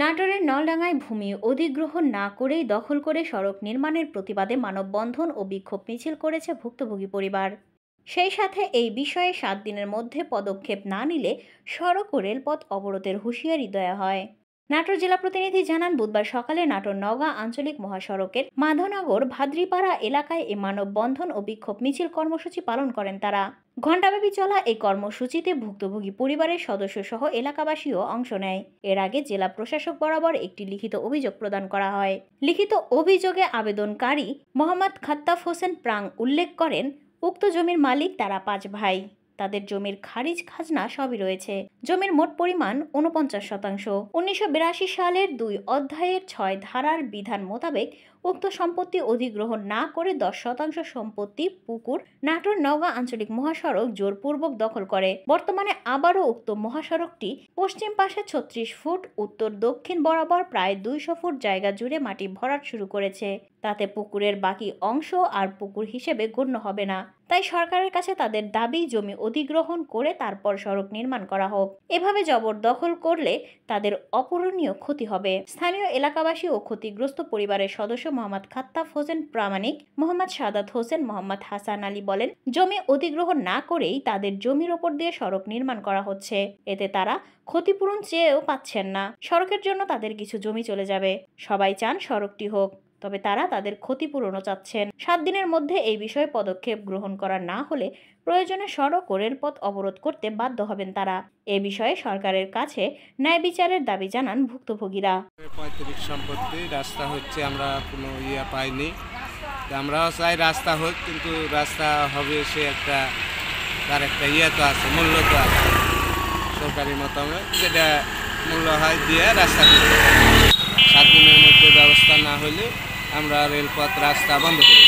নাটোরের নলডাঙ্গায় ভূমি অধিগ্রহণ না করেই দখল করে সড়ক নির্মাণের প্রতিবাদে মানববন্ধন ও বিক্ষোভ মিছিল করেছে ভুক্তভোগী পরিবার। সেই সাথে এই বিষয়ে 7 দিনের মধ্যে পদক্ষেপ না নিলে সড়ক ও রেলপথ অবরোধের হুঁশিয়ারি দেওয়া হয়। নাটোর জেলা প্রতিনিধি জানান, বুধবার সকালে নাটোর নওগাঁ আঞ্চলিক মহাসড়কের মাধনগর ভাদ্রিপাড়া এলাকায় এ মানববন্ধন ও বিক্ষোভ মিছিল কর্মসূচি পালন করেন তারা। ঘণ্টাব্যাপী চলা এই কর্মসূচিতে ভুক্তভোগী পরিবারের সদস্য সহ এলাকাবাসীও অংশ নেয়। এর আগে জেলা প্রশাসক বরাবর একটি লিখিত অভিযোগ প্রদান করা হয়। লিখিত অভিযোগে আবেদনকারী মোহাম্মদ খাত্তাফ হোসেন প্রাং উল্লেখ করেন, উক্ত জমির মালিক তারা 5 ভাই। তাদের জমির খারিজ খাজনা সবই রয়েছে। জমির মোট পরিমাণ 49%। 1982 সালের 2 অধ্যায়ের 6 ধারার বিধান মোতাবেক উক্ত সম্পত্তি অধিগ্রহণ না করে 10% সম্পত্তি পুকুর নাটোর নওগাঁ আঞ্চলিক মহাসড়ক জোরপূর্বক দখল করে। বর্তমানে আবারও উক্ত মহাসড়কটি পশ্চিম পাশে 36 ফুট উত্তর দক্ষিণ বরাবর প্রায় 200 ফুট জায়গা জুড়ে মাটি ভরাট শুরু করেছে। তাতে পুকুরের বাকি অংশ আর পুকুর হিসেবে গণ্য হবে না। তাই সরকারের কাছে তাদের দাবি, জমি অধিগ্রহণ করে তারপর সড়ক নির্মাণ করা হোক। এভাবে জবরদখল করলে তাদের অপূরণীয় ক্ষতি হবে। স্থানীয় এলাকাবাসী ও ক্ষতিগ্রস্ত পরিবারের সদস্য মোহাম্মদ খাত্তাফ হোসেন প্রামাণিক, মোহাম্মদ সাদাত হোসেন, মোহাম্মদ হাসান আলী বলেন, জমি অধিগ্রহণ না করেই তাদের জমির ওপর দিয়ে সড়ক নির্মাণ করা হচ্ছে। এতে তারা ক্ষতিপূরণ চেয়েও পাচ্ছেন না। সড়কের জন্য তাদের কিছু জমি চলে যাবে। সবাই চান সড়কটি হোক, তবে তারা তাদের ক্ষতিপূরণও চাচ্ছেন। 7 দিনের মধ্যে এই বিষয়ে পদক্ষেপ গ্রহণ করা না হলে প্রয়োজনে সড়ক ও রেলপথ অবরোধ করতে বাধ্য হবেন তারা। এ বিষয়ে সরকারের কাছে ন্যায় বিচারের দাবি জানান ভুক্তভোগীরা। পৈতৃক সম্পত্তি রাস্তা হচ্ছে, আমরা কোনো পাইনি। আমরাও চাই রাস্তা হোক, কিন্তু রাস্তা হবে সে তার একটা তো আছে, মূল্য তো আছে। সরকারি মতামত যেটা মূল্য হয় দিয়ে রাস্তা করতে 7 দিনের মধ্যে ব্যবস্থা না হলে আমরা রেলপথ রাস্তা বন্ধ করি।